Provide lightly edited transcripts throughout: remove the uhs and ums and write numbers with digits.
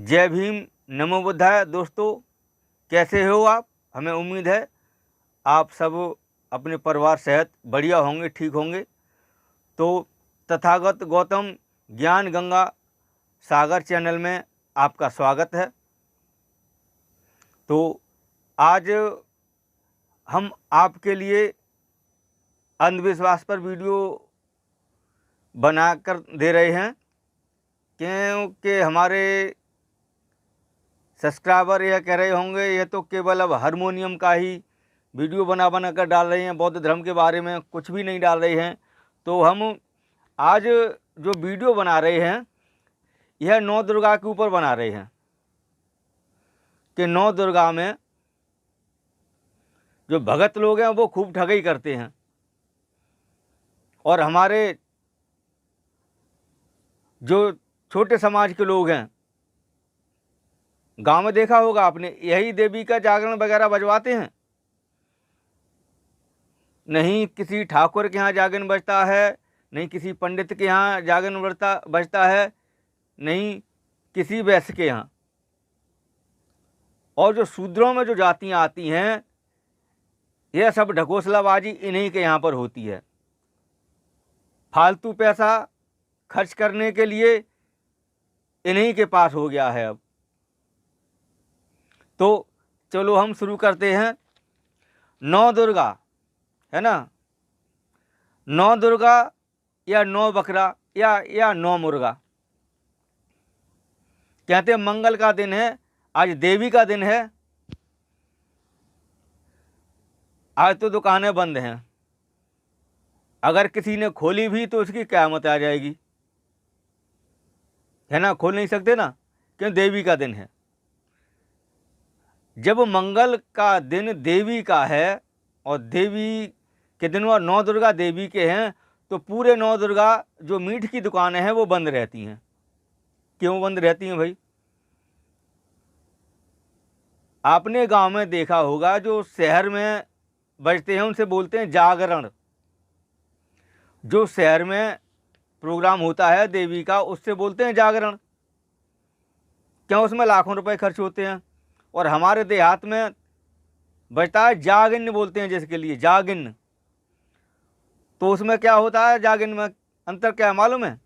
जय भीम, नमो बुद्धाय। दोस्तों, कैसे हो आप? हमें उम्मीद है आप सब अपने परिवार सहित बढ़िया होंगे, ठीक होंगे। तो तथागत गौतम ज्ञान गंगा सागर चैनल में आपका स्वागत है। तो आज हम आपके लिए अंधविश्वास पर वीडियो बनाकर दे रहे हैं, क्योंकि हमारे सब्सक्राइबर यह कह रहे होंगे ये तो केवल अब हारमोनियम का ही वीडियो बना कर डाल रहे हैं, बौद्ध धर्म के बारे में कुछ भी नहीं डाल रहे हैं। तो हम आज जो वीडियो बना रहे हैं यह नौ दुर्गा के ऊपर बना रहे हैं कि नौ दुर्गा में जो भगत लोग हैं वो खूब ठगी करते हैं। और हमारे जो छोटे समाज के लोग हैं, गांव में देखा होगा आपने, यही देवी का जागरण वगैरह बजवाते हैं। नहीं किसी ठाकुर के यहाँ जागरण बजता है, नहीं किसी पंडित के यहाँ जागरण बजता है, नहीं किसी वैश्य के यहाँ। और जो शूद्रों में जो जातियाँ आती हैं, यह सब ढकोसलाबाजी इन्हीं के यहाँ पर होती है। फालतू पैसा खर्च करने के लिए इन्हीं के पास हो गया है अब। तो चलो हम शुरू करते हैं। नौ दुर्गा है ना, नौ दुर्गा या नौ बकरा या नौ मुर्गा। कहते हैं मंगल का दिन है, आज देवी का दिन है, आज तो दुकानें बंद हैं। अगर किसी ने खोली भी तो उसकी क़यामत आ जाएगी, है ना। खोल नहीं सकते ना, क्यों? देवी का दिन है। जब मंगल का दिन देवी का है और देवी के दिन और नौ दुर्गा देवी के हैं, तो पूरे नौ दुर्गा जो मीठ की दुकानें हैं वो बंद रहती हैं। क्यों बंद रहती हैं भाई? आपने गांव में देखा होगा, जो शहर में बजते हैं उनसे बोलते हैं जागरण। जो शहर में प्रोग्राम होता है देवी का, उससे बोलते हैं जागरण। क्यों? उसमें लाखों रुपए खर्च होते हैं। और हमारे देहात में बजता है जागिन, बोलते हैं जिसके लिए जागिन। तो उसमें क्या होता है? जागिन में अंतर क्या है मालूम है?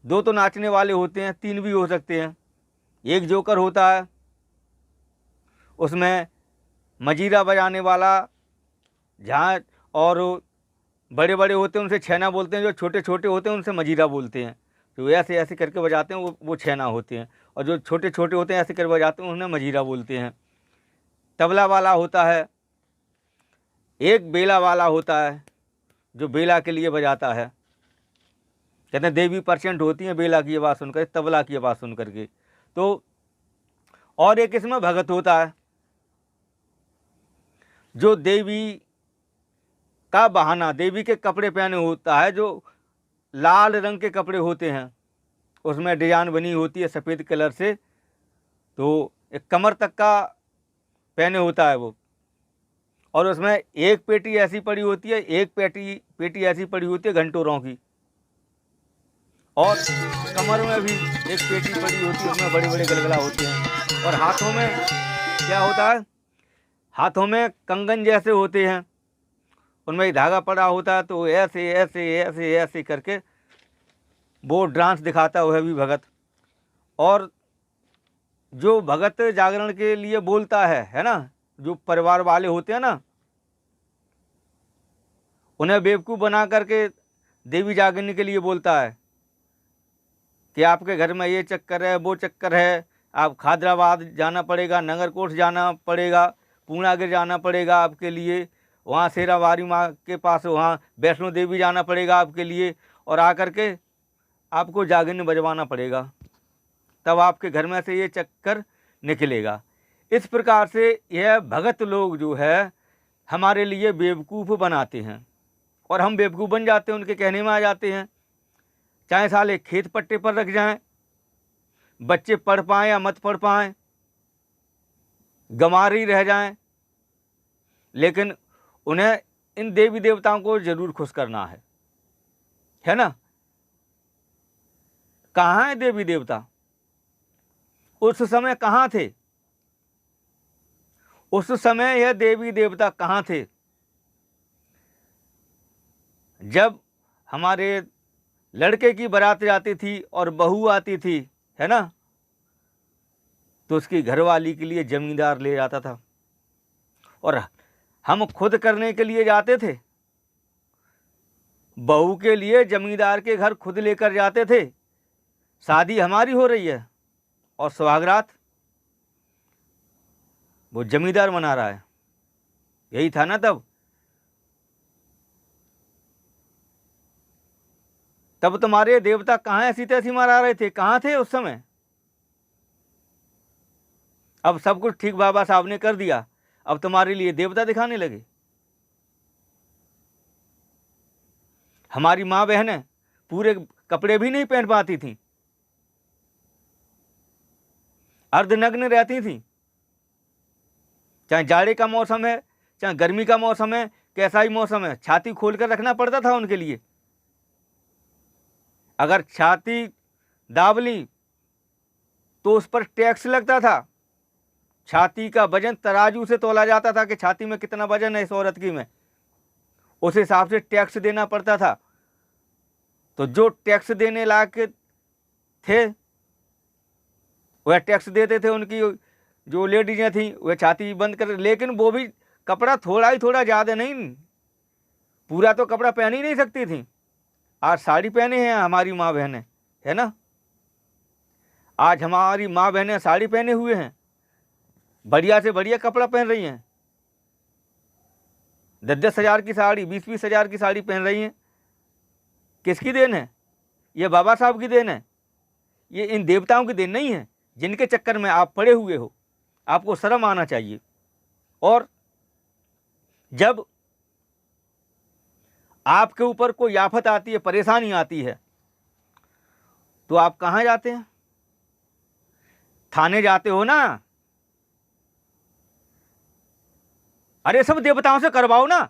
दो तो नाचने वाले होते हैं, तीन भी हो सकते हैं। एक जोकर होता है, उसमें मजीरा बजाने वाला, जहाँ और बड़े बड़े होते हैं उनसे छैना बोलते हैं, जो छोटे छोटे होते हैं उनसे मजीरा बोलते हैं। तो ऐसे ऐसे करके बजाते हैं वो छैना होते हैं, और जो छोटे छोटे होते हैं ऐसे करके बजाते हैं उन्हें मजीरा बोलते हैं। तबला वाला होता है, एक बेला वाला होता है जो बेला के लिए बजाता है। कहते हैं देवी परसेंट होती है बेला की आवाज़ सुनकर, तबला की आवाज़ सुन करके। तो और एक इसमें भगत होता है, जो देवी का बहाना, देवी के कपड़े पहने होता है, जो लाल रंग के कपड़े होते हैं, उसमें डिजाइन बनी होती है सफ़ेद कलर से। तो एक कमर तक का पहने होता है वो, और उसमें एक पेटी ऐसी पड़ी होती है, एक पेटी ऐसी पड़ी होती है घंटोरों की, और कमर में भी एक पेटी पड़ी होती है, उसमें बड़े बड़े गलगला होते हैं। और हाथों में क्या होता है? हाथों में कंगन जैसे होते हैं, उनमें एक धागा पड़ा होता है। तो ऐसे ऐसे ऐसे ऐसे करके वो डांस दिखाता है, वह भी भगत। और जो भगत जागरण के लिए बोलता है ना, जो परिवार वाले होते हैं ना, उन्हें बेवकूफ़ बना करके देवी जागरण के लिए बोलता है कि आपके घर में ये चक्कर है, वो चक्कर है, आप खादराबाद जाना पड़ेगा, नगरकोट जाना पड़ेगा, पूर्णागिर जाना पड़ेगा आपके लिए, वहाँ शेरावाली माँ के पास, वहाँ वैष्णो देवी जाना पड़ेगा आपके लिए, और आकर के आपको जागरण बजवाना पड़ेगा, तब आपके घर में से ये चक्कर निकलेगा। इस प्रकार से यह भगत लोग जो है हमारे लिए बेवकूफ़ बनाते हैं, और हम बेवकूफ़ बन जाते हैं, उनके कहने में आ जाते हैं। चाहे साले खेत पट्टे पर रख जाएं, बच्चे पढ़ पाएँ या मत पढ़ पाएँ, गंवार ही रह जाएं, लेकिन उन्हें इन देवी देवताओं को जरूर खुश करना है ना। कहाँ है देवी देवता? उस समय कहाँ थे? उस समय यह देवी देवता कहाँ थे? जब हमारे लड़के की बारात जाती थी और बहू आती थी, है ना, तो उसकी घरवाली के लिए जमींदार ले जाता था, और हम खुद करने के लिए जाते थे। बहू के लिए जमींदार के घर खुद लेकर जाते थे। शादी हमारी हो रही है और सुहागरात वो जमींदार मना रहा है। यही था ना तब। तब तुम्हारे देवता कहाँ ऐसी तैसी मरा रहे थे? कहाँ थे उस समय? अब सब कुछ ठीक बाबा साहब ने कर दिया, अब तुम्हारे लिए देवता दिखाने लगे। हमारी माँ बहनें पूरे कपड़े भी नहीं पहन पाती थीं, अर्धनग्न रहती थीं। चाहे जाड़े का मौसम है, चाहे गर्मी का मौसम है, कैसा ही मौसम है, छाती खोलकर रखना पड़ता था उनके लिए। अगर छाती दाब ली तो उस पर टैक्स लगता था। छाती का वजन तराजू से तोला जाता था कि छाती में कितना वजन है इस औरत की में, उस हिसाब से टैक्स देना पड़ता था। तो जो टैक्स देने लायक थे वह टैक्स देते थे। उनकी जो लेडीजें थी वह छाती बंद कर, लेकिन वो भी कपड़ा थोड़ा ही, थोड़ा ज़्यादा नहीं, पूरा तो कपड़ा पहन ही नहीं सकती थी। आज साड़ी पहने हैं हमारी माँ बहनें, है ना, आज हमारी माँ बहनें साड़ी पहने हुए हैं, बढ़िया से बढ़िया कपड़ा पहन रही हैं। 10-10 हज़ार की साड़ी, 20-20 हज़ार की साड़ी पहन रही हैं। किसकी देन है? ये बाबा साहब की देन है। ये इन देवताओं की देन नहीं है जिनके चक्कर में आप पड़े हुए हो। आपको शर्म आना चाहिए। और जब आपके ऊपर कोई आफत आती है, परेशानी आती है, तो आप कहाँ जाते हैं? थाने जाते हो ना। अरे सब देवताओं से करवाओ ना,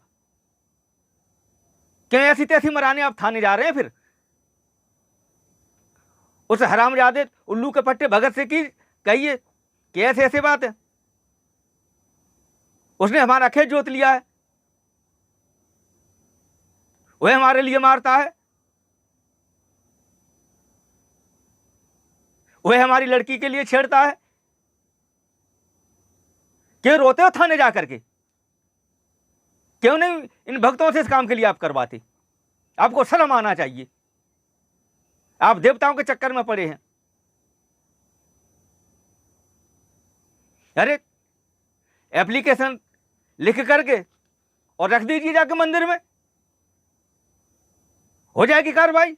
क्यों ऐसी तैसी मराने आप थाने जा रहे हैं? फिर उस हरामजादे उल्लू के पट्टे भगत से की कहिए कि ऐसे ऐसे बात है, उसने हमारा खेत जोत लिया है, वह हमारे लिए मारता है, वह हमारी लड़की के लिए छेड़ता है। क्यों रोते हो थाने जा करके? क्यों नहीं इन भक्तों से इस काम के लिए आप करवाते? आपको शर्म आना चाहिए। आप देवताओं के चक्कर में पड़े हैं। अरे एप्लीकेशन लिख करके और रख दीजिए जाके मंदिर में, हो जाएगी कार्रवाई।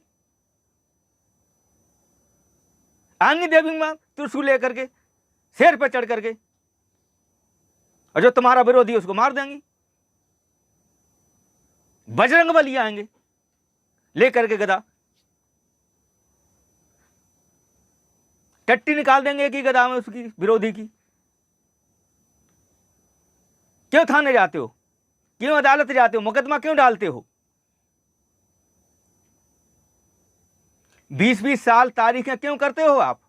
आएंगी देवी मां त्रिशूल लेकर के, शेर पर चढ़ करके, और जो तुम्हारा विरोधी उसको मार देंगी। बजरंग बली आएंगे लेकर के गदा, टट्टी निकाल देंगे एक ही गदा में उसकी, विरोधी की। क्यों थाने जाते हो? क्यों अदालत जाते हो? मुकदमा क्यों डालते हो? 20-20 साल तारीखें क्यों करते हो आप?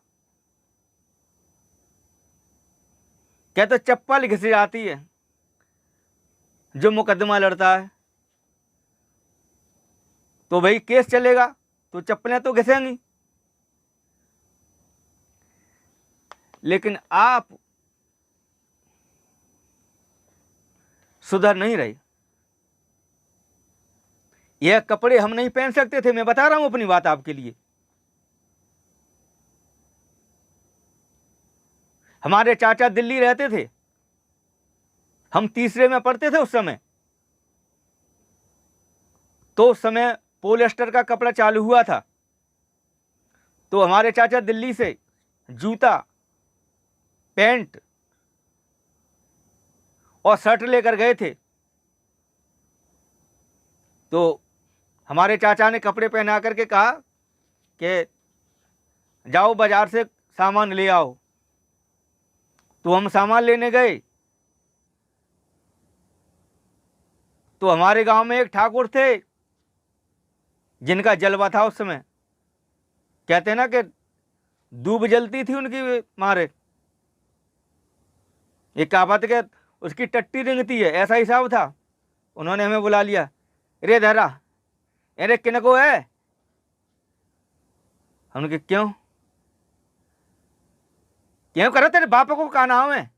क्या तो चप्पल घिस जाती है जो मुकदमा लड़ता है, तो भाई केस चलेगा तो चप्पलें तो घिसेंगी। लेकिन आप सुधर नहीं रहे। यह कपड़े हम नहीं पहन सकते थे, मैं बता रहा हूं अपनी बात आपके लिए। हमारे चाचा दिल्ली रहते थे, हम तीसरे में पढ़ते थे उस समय। तो उस समय पोलिएस्टर का कपड़ा चालू हुआ था, तो हमारे चाचा दिल्ली से जूता, पैंट और शर्ट लेकर गए थे। तो हमारे चाचा ने कपड़े पहना करके कहा कि जाओ बाजार से सामान ले आओ। तो हम सामान लेने गए, तो हमारे गांव में एक ठाकुर थे जिनका जलवा था उस समय। कहते हैं ना कि दूब जलती थी उनकी मारे। ये कहावत के उसकी टट्टी रिंगती है, ऐसा हिसाब था। उन्होंने हमें बुला लिया, रे धरा, अरे किनको है? हमने कहा क्यों क्यों करो, तेरे बाप को का नाम है?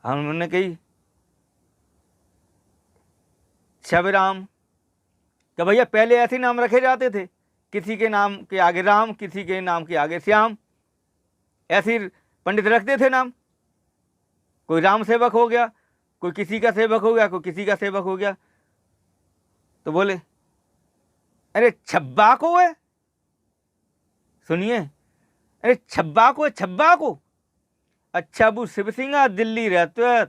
हमने कही शबराम। तो भैया पहले ऐसे नाम रखे जाते थे, किसी के नाम के आगे राम, किसी के नाम के आगे श्याम, ऐसे पंडित रखते थे नाम। कोई राम सेवक हो गया, कोई किसी का सेवक हो गया, कोई किसी का सेवक हो गया। तो बोले अरे छब्बा को है, सुनिए, अरे छब्बा को है, छब्बा को। अच्छा वो शिव सिंह दिल्ली रहते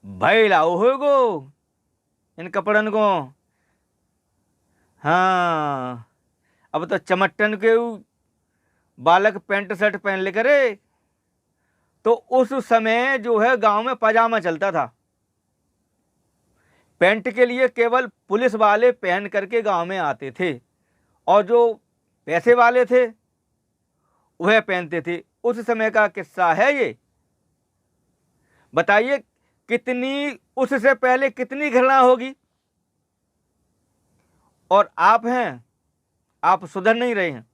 भाई लाओ हो गो इन कपड़न को। हाँ अब तो चमट्टन के बालक पैंट शर्ट पहन ले करे। तो उस समय जो है गांव में पजामा चलता था, पैंट के लिए केवल पुलिस वाले पहन करके गांव में आते थे, और जो पैसे वाले थे वह पहनते थे। उस समय का किस्सा है ये। बताइए कितनी, उससे पहले कितनी घृणा होगी। और आप हैं, आप सुधर नहीं रहे हैं।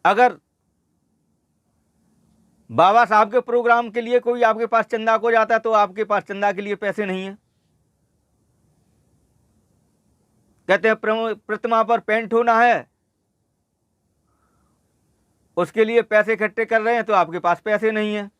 अगर बाबा साहब के प्रोग्राम के लिए कोई आपके पास चंदा को जाता है तो आपके पास चंदा के लिए पैसे नहीं है। कहते हैं प्रतिमा पर पेंट होना है, उसके लिए पैसे इकट्ठे कर रहे हैं तो आपके पास पैसे नहीं है।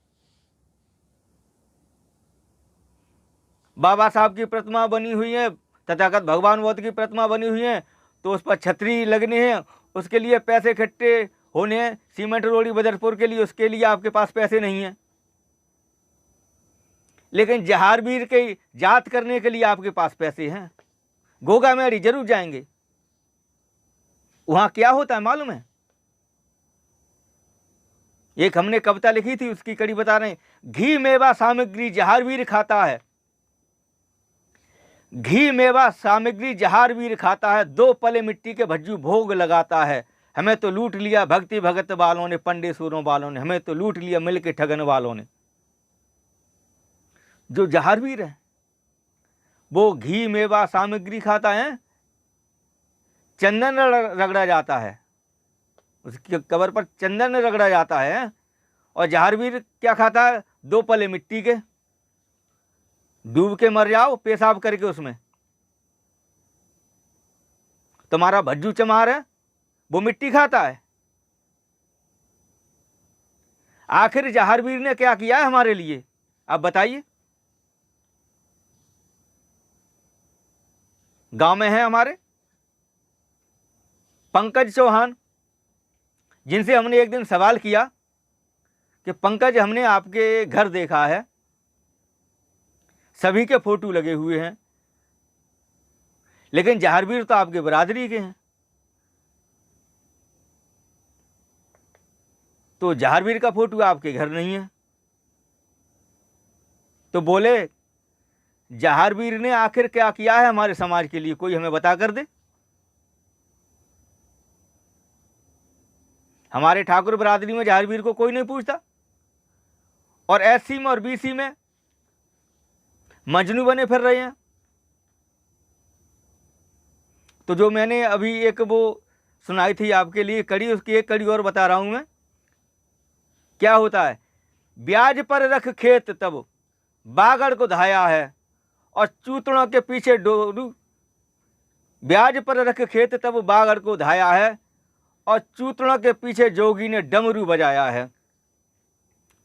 बाबा साहब की प्रतिमा बनी हुई है, तथागत भगवान बुद्ध की प्रतिमा बनी हुई है, तो उस पर छतरी लगनी है, उसके लिए पैसे इकट्ठे होने हैं। सीमेंट रोड़ी बदरपुर के लिए, उसके लिए आपके पास पैसे नहीं है। लेकिन जहारवीर के जात करने के लिए आपके पास पैसे हैं। गोगा मेरी जरूर जाएंगे। वहां क्या होता है मालूम है? एक हमने कविता लिखी थी, उसकी कड़ी बता रहे हैं। घी मेवा सामग्री जहारवीर खाता है, घी मेवा सामग्री जहारवीर खाता है, 2 पले मिट्टी के भज्जू भोग लगाता है। हमें तो लूट लिया भक्ति भगत वालों ने, पंडेश्वरों वालों ने, हमें तो लूट लिया मिल के ठगन वालों ने। जो जहारवीर है वो घी मेवा सामग्री खाता है, चंदन रगड़ा जाता है, उसकी कबर पर चंदन रगड़ा जाता है। और जहारवीर क्या खाता है? 2 पले मिट्टी के, डूब के मर जाओ पेशाब करके उसमें। तुम्हारा भज्जू चमार है वो मिट्टी खाता है। आखिर जहारवीर ने क्या किया है हमारे लिए, आप बताइए। गांव में है हमारे पंकज चौहान, जिनसे हमने एक दिन सवाल किया कि पंकज हमने आपके घर देखा है, सभी के फोटो लगे हुए हैं, लेकिन जहारवीर तो आपके बरादरी के हैं, तो जहारवीर का फोटो आपके घर नहीं है। तो बोले जहारवीर ने आखिर क्या किया है हमारे समाज के लिए, कोई हमें बता कर दे। हमारे ठाकुर बरादरी में जहारवीर को कोई नहीं पूछता, और एससी में और बीसी में मजनू बने फिर रहे हैं। तो जो मैंने अभी एक वो सुनाई थी आपके लिए कड़ी, उसकी एक कड़ी और बता रहा हूं मैं। क्या होता है? ब्याज पर रख खेत तब बागड़ को धाया है, और चूतड़ों के पीछे डोरू। ब्याज पर रख खेत तब बागड़ को धाया है, और चूतड़ों के पीछे जोगी ने डमरू बजाया है।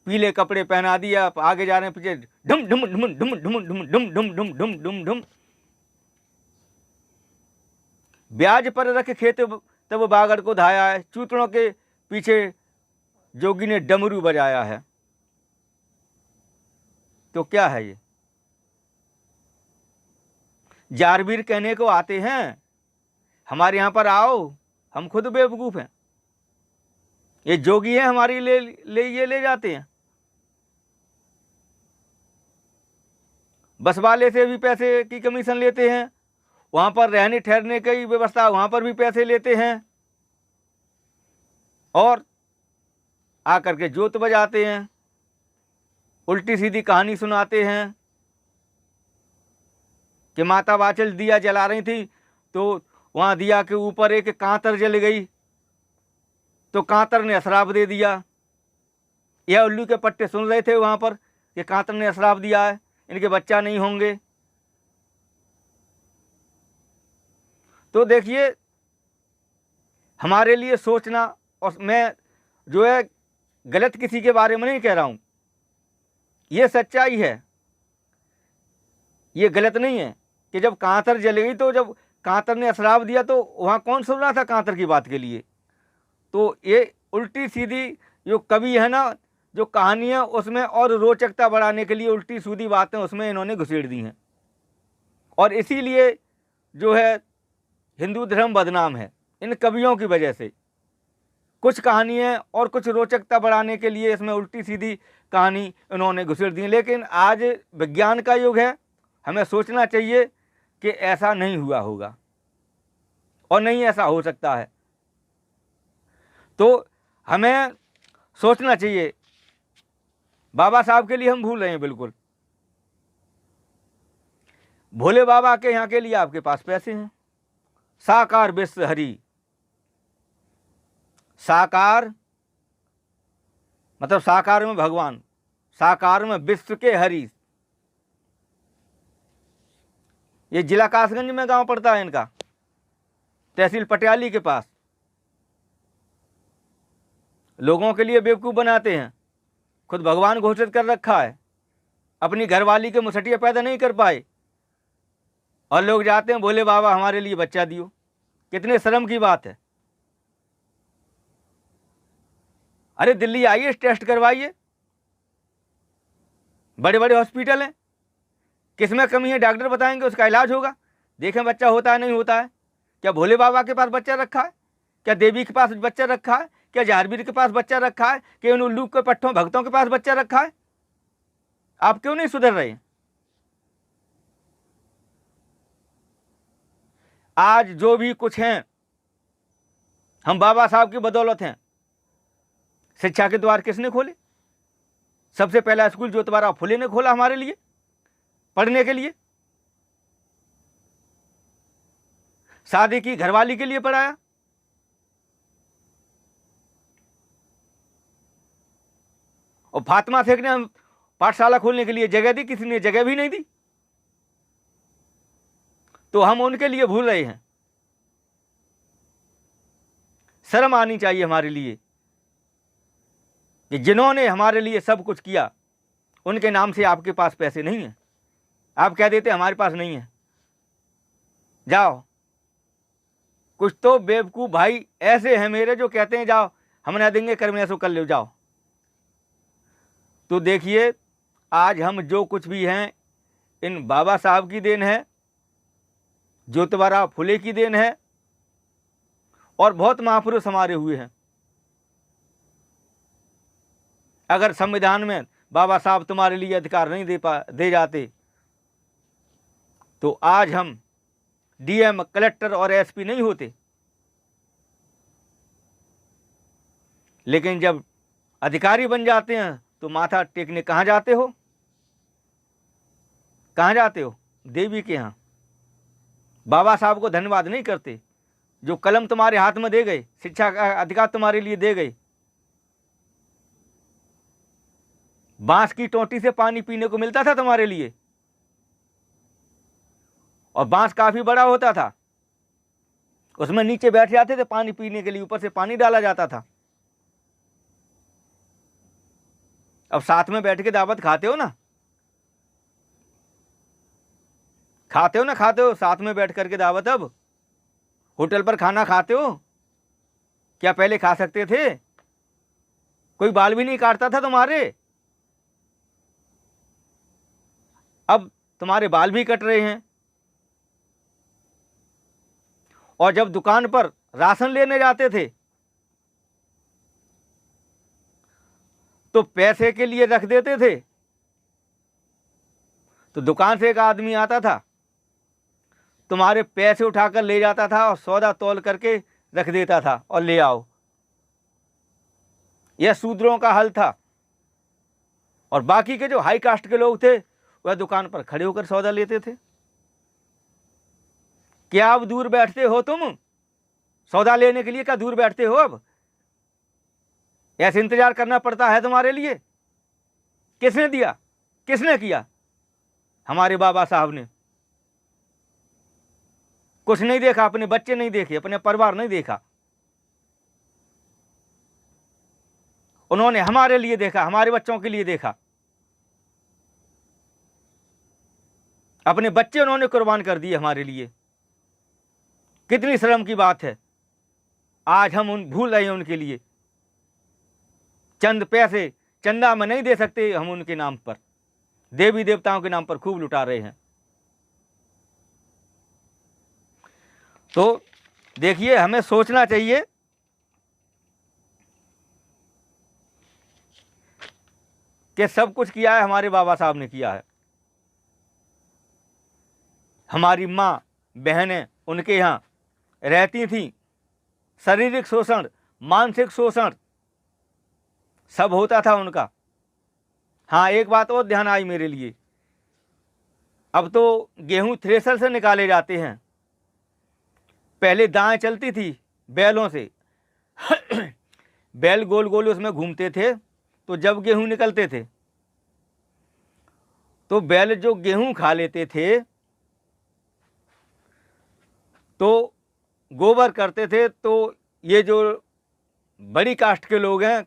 पीले कपड़े पहना दिया, आगे जा रहे हैं, पीछे ढुम ढुम ढुम ढुम ढुम ढुम ढुम ढुम ढुम ढुम ढुम ढुम। ब्याज पर रख खेत तब बागड़ को धाया है, चूतड़ों के पीछे जोगी ने डमरू बजाया है। तो क्या है ये? जहारवीर कहने को आते हैं हमारे यहां पर आओ, हम खुद बेवकूफ हैं, ये जोगी हैं हमारे ये ले जाते हैं। बस वाले से भी पैसे की कमीशन लेते हैं, वहाँ पर रहने ठहरने की व्यवस्था, वहाँ पर भी पैसे लेते हैं और आकर के जोत बजाते हैं, उल्टी सीधी कहानी सुनाते हैं कि माता वाचल दिया जला रही थी तो वहाँ दिया के ऊपर एक कांतर जल गई तो कांतर ने श्राप दे दिया। यह उल्लू के पट्टे सुन रहे थे वहाँ पर कि कांतर ने श्राप दिया है, इनके बच्चा नहीं होंगे। तो देखिए, हमारे लिए सोचना, और मैं जो है गलत किसी के बारे में नहीं कह रहा हूँ, ये सच्चाई है, ये गलत नहीं है कि जब कांतर जल गई तो जब कांतर ने श्राप दिया तो वहाँ कौन सुन रहा था कांतर की बात के लिए। तो ये उल्टी सीधी जो कवि है ना, जो कहानी है उसमें और रोचकता बढ़ाने के लिए उल्टी सीधी बातें उसमें इन्होंने घुसेड़ दी हैं, और इसीलिए जो है हिंदू धर्म बदनाम है इन कवियों की वजह से। कुछ कहानियाँ और कुछ रोचकता बढ़ाने के लिए इसमें उल्टी सीधी कहानी इन्होंने घुसेड़ दी। लेकिन आज विज्ञान का युग है, हमें सोचना चाहिए कि ऐसा नहीं हुआ होगा और नहीं ऐसा हो सकता है। तो हमें सोचना चाहिए। बाबा साहब के लिए हम भूल रहे हैं बिल्कुल। भोले बाबा के यहाँ के लिए आपके पास पैसे हैं। साकार विश्व हरि, साकार मतलब साकार में भगवान, साकार में विश्व के हरि। ये जिला कासगंज में गांव पड़ता है इनका, तहसील पटियाली के पास। लोगों के लिए बेवकूफ़ बनाते हैं, खुद भगवान घोषित कर रखा है, अपनी घरवाली के मुसटिया पैदा नहीं कर पाए और लोग जाते हैं भोले बाबा हमारे लिए बच्चा दियो। कितने शर्म की बात है। अरे दिल्ली आइए, टेस्ट करवाइए, बड़े बड़े हॉस्पिटल हैं, किसमें कमी है डॉक्टर बताएंगे, उसका इलाज होगा। देखें बच्चा होता है नहीं होता है। क्या भोले बाबा के पास बच्चा रखा है? क्या देवी के पास बच्चा रखा है? क्या जारवीर के पास बच्चा रखा है? क्या उन उल्लू के पट्टों भक्तों के पास बच्चा रखा है? आप क्यों नहीं सुधर रहे? आज जो भी कुछ हैं हम बाबा साहब की बदौलत हैं। शिक्षा के द्वार किसने खोले? सबसे पहला स्कूल ज्योतिबा फुले ने खोला हमारे लिए पढ़ने के लिए। शादी की घरवाली के लिए पढ़ाया। और फातिमा शेख ने पाठशाला खोलने के लिए जगह दी, किसी ने जगह भी नहीं दी। तो हम उनके लिए भूल रहे हैं। शर्म आनी चाहिए हमारे लिए कि जिन्होंने हमारे लिए सब कुछ किया उनके नाम से आपके पास पैसे नहीं हैं। आप कह देते हमारे पास नहीं है। जाओ, कुछ तो बेवकूफ़ भाई ऐसे हैं मेरे जो कहते हैं जाओ हम ना देंगे, कर्म ऐसो कर लो जाओ। तो देखिए, आज हम जो कुछ भी हैं इन बाबा साहब की देन है, ज्योतिबा फुले की देन है, और बहुत महापुरुष हमारे हुए हैं। अगर संविधान में बाबा साहब तुम्हारे लिए अधिकार नहीं दे जाते तो आज हम डीएम, कलेक्टर और एसपी नहीं होते। लेकिन जब अधिकारी बन जाते हैं तो माथा टेकने कहाँ जाते हो? कहाँ जाते हो? देवी के यहाँ। बाबा साहब को धन्यवाद नहीं करते जो कलम तुम्हारे हाथ में दे गए, शिक्षा का अधिकार तुम्हारे लिए दे गए। बांस की टोंटी से पानी पीने को मिलता था तुम्हारे लिए, और बांस काफी बड़ा होता था, उसमें नीचे बैठ जाते थे पानी पीने के लिए, ऊपर से पानी डाला जाता था। अब साथ में बैठ के दावत खाते हो ना, खाते हो साथ में बैठ करके दावत। अब होटल पर खाना खाते हो, क्या पहले खा सकते थे? कोई बाल भी नहीं काटता था तुम्हारे, अब तुम्हारे बाल भी कट रहे हैं। और जब दुकान पर राशन लेने जाते थे तो पैसे के लिए रख देते थे। तो दुकान से एक आदमी आता था तुम्हारे पैसे उठाकर ले जाता था और सौदा तौल करके रख देता था और ले आओ। यह शूद्रों का हल था। और बाकी के जो हाई कास्ट के लोग थे वह दुकान पर खड़े होकर सौदा लेते थे। क्या अब दूर बैठते हो तुम सौदा लेने के लिए? क्या दूर बैठते हो? अब ऐसे इंतजार करना पड़ता है तुम्हारे लिए? किसने दिया, किसने किया? हमारे बाबा साहब ने। कुछ नहीं देखा, अपने बच्चे नहीं देखे, अपने परिवार नहीं देखा। उन्होंने हमारे लिए देखा, हमारे बच्चों के लिए देखा। अपने बच्चे उन्होंने कुर्बान कर दिए हमारे लिए। कितनी शर्म की बात है। आज हम उन भूल रहे हैं उनके लिए। चंद पैसे चंदा में नहीं दे सकते हम उनके नाम पर, देवी देवताओं के नाम पर खूब लुटा रहे हैं। तो देखिए, हमें सोचना चाहिए कि सब कुछ किया है हमारे बाबा साहब ने किया है। हमारी माँ बहनें उनके यहाँ रहती थीं। शारीरिक शोषण, मानसिक शोषण सब होता था उनका। हाँ, एक बात और ध्यान आई मेरे लिए। अब तो गेहूं थ्रेशर से निकाले जाते हैं। पहले दाएं चलती थी बैलों से। बैल गोल गोल उसमें घूमते थे, तो जब गेहूं निकलते थे तो बैल जो गेहूं खा लेते थे तो गोबर करते थे। तो ये जो बड़ी कास्ट के लोग हैं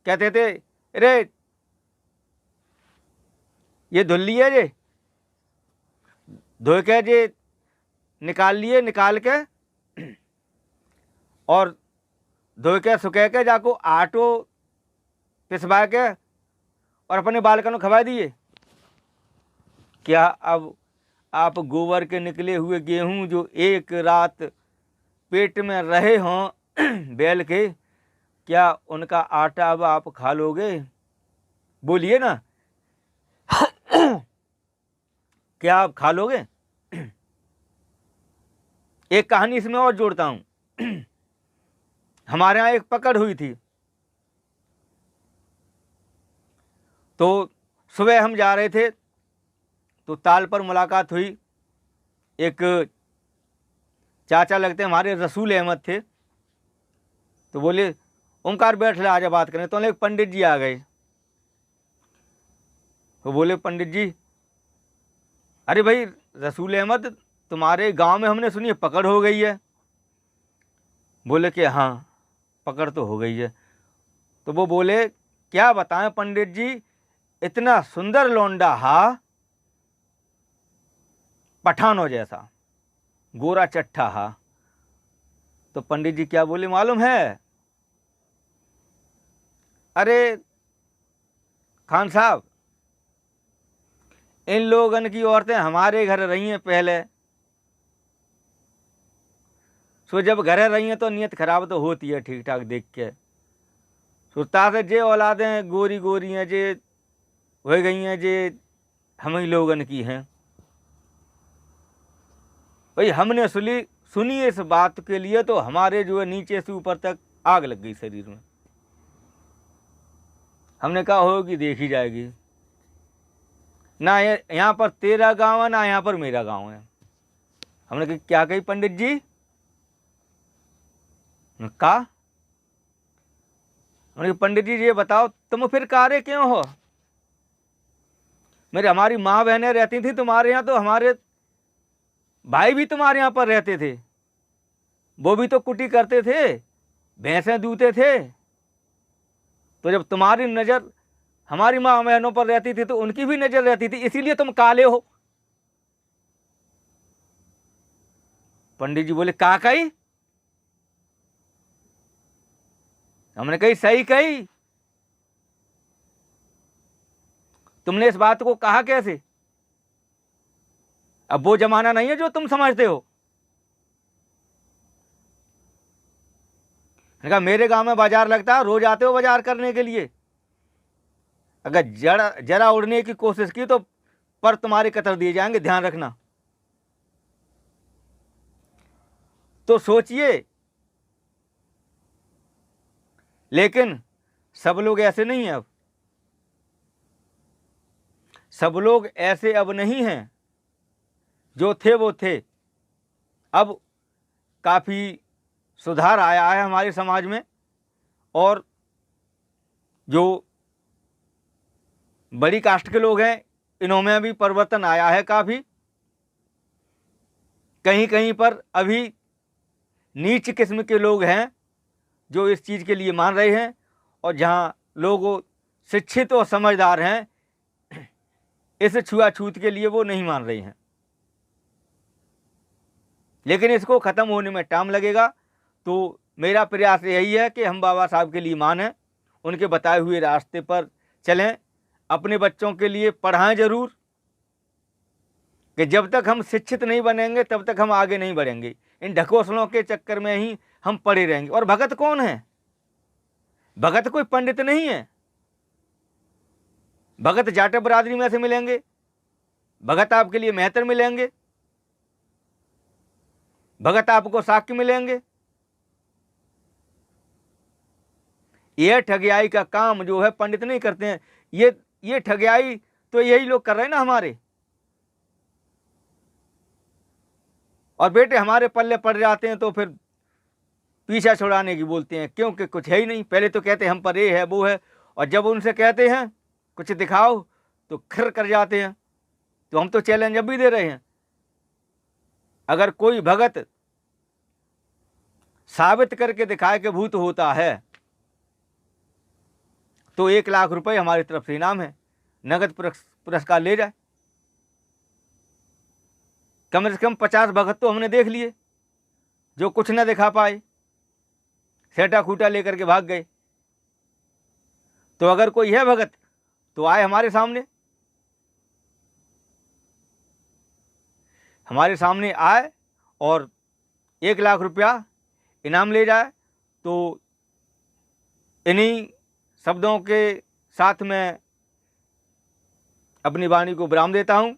कहते थे, अरे ये धुल्ली है, जे धो के जे निकाल लिए, निकाल के और धो के सुखे के जाको आटो पिसवा के और अपने बालकों को खवा दिए। क्या अब आप गोबर के निकले हुए गेहूं जो एक रात पेट में रहे हों बैल के, क्या उनका आटा अब आप खा लोगे? बोलिए ना। क्या आप खा लोगे? एक कहानी इसमें और जोड़ता हूं। हमारे यहाँ एक पकड़ हुई थी। तो सुबह हम जा रहे थे तो ताल पर मुलाकात हुई। एक चाचा लगते हमारे, रसूल अहमद थे। तो बोले, ओमकार बैठ ले, आजा बात करें। तो एक पंडित जी आ गए। तो बोले, पंडित जी, अरे भाई रसूल अहमद, तुम्हारे गांव में हमने सुनी पकड़ हो गई है। बोले कि हाँ, पकड़ तो हो गई है। तो वो बोले, क्या बताएं पंडित जी, इतना सुंदर लौंडा हा, पठानों जैसा, गोरा चट्ठा हा। तो पंडित जी क्या बोले मालूम है? अरे खान साहब, इन लोगन की औरतें हमारे घर रही हैं पहले। सो जब घर रही हैं तो नीयत खराब तो होती है ठीक ठाक देख के। सुता से जे औलादें गोरी गोरी हैं, जे हो गई हैं, जे हम ही लोगन की हैं। भाई हमने सुनी इस बात के लिए तो हमारे जो है नीचे से ऊपर तक आग लग गई शरीर में। हमने कहा होगी देखी जाएगी। ना यहाँ पर तेरा गांव है, ना यहाँ पर मेरा गांव है। हमने कहा क्या कही पंडित जी? कहा, हमने पंडित जी ये बताओ तुम फिर कारे क्यों हो? मेरे हमारी माँ बहनें रहती थी तुम्हारे यहाँ, तो हमारे भाई भी तुम्हारे यहाँ पर रहते थे। वो भी तो कुटी करते थे, भैंसें दूते थे। तो जब तुम्हारी नज़र हमारी माँ बहनों पर रहती थी तो उनकी भी नज़र रहती थी, इसीलिए तुम काले हो। पंडित जी बोले, का कही? हमने कही सही कही। तुमने इस बात को कहा कैसे? अब वो जमाना नहीं है जो तुम समझते हो। मैंने कहा मेरे गांव में बाजार लगता है, रोज आते हो बाजार करने के लिए। अगर जरा उड़ने की कोशिश की तो पर तुम्हारे कतर दिए जाएंगे, ध्यान रखना। तो सोचिए। लेकिन सब लोग ऐसे नहीं हैं। अब सब लोग ऐसे अब नहीं हैं, जो थे वो थे। अब काफ़ी सुधार आया है हमारे समाज में, और जो बड़ी कास्ट के लोग हैं इनमें भी परिवर्तन आया है काफ़ी। कहीं कहीं पर अभी नीच किस्म के लोग हैं जो इस चीज़ के लिए मान रहे हैं, और जहाँ लोग शिक्षित और समझदार हैं इस छुआछूत के लिए वो नहीं मान रहे हैं। लेकिन इसको ख़त्म होने में टाइम लगेगा। तो मेरा प्रयास यही है कि हम बाबा साहब के लिए मानें, उनके बताए हुए रास्ते पर चलें, अपने बच्चों के लिए पढ़ाएं ज़रूर, कि जब तक हम शिक्षित नहीं बनेंगे तब तक हम आगे नहीं बढ़ेंगे। इन ढकोसलों के चक्कर में ही हम पड़े रहेंगे। और भगत कौन है? भगत कोई पंडित नहीं है। भगत जाट बरादरी में से मिलेंगे, भगत आपके लिए मेहतर मिलेंगे, भगत आपको साक्य मिलेंगे। यह ठगियाई का काम जो है पंडित नहीं करते हैं। ये ठगियाई तो यही लोग कर रहे हैं ना हमारे। और बेटे हमारे पल्ले पड़ जाते हैं तो फिर पीछा छुड़ाने की बोलते हैं, क्योंकि कुछ है ही नहीं। पहले तो कहते हैं हम पर ये है वो है, और जब उनसे कहते हैं कुछ दिखाओ तो खिर कर जाते हैं। तो हम तो चैलेंज अब भी दे रहे हैं, अगर कोई भगत साबित करके दिखाए कि भूत होता है तो 1 लाख रुपए हमारी तरफ से इनाम है, नगद पुरस्कार ले जाए। कम से कम 50 भगत तो हमने देख लिए जो कुछ न दिखा पाए, सेटा खूटा लेकर के भाग गए। तो अगर कोई है भगत तो आए हमारे सामने आए और 1 लाख रुपया इनाम ले जाए। तो इन्हीं शब्दों के साथ मैं अपनी वाणी को विराम देता हूँ।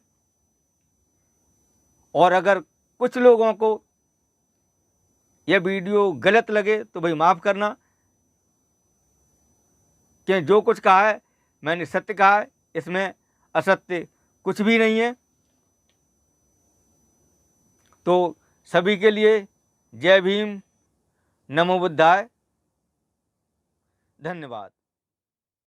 और अगर कुछ लोगों को यह वीडियो गलत लगे तो भाई माफ़ करना, कि जो कुछ कहा है मैंने सत्य कहा है, इसमें असत्य कुछ भी नहीं है। तो सभी के लिए जय भीम, नमो बुद्धाय, धन्यवाद।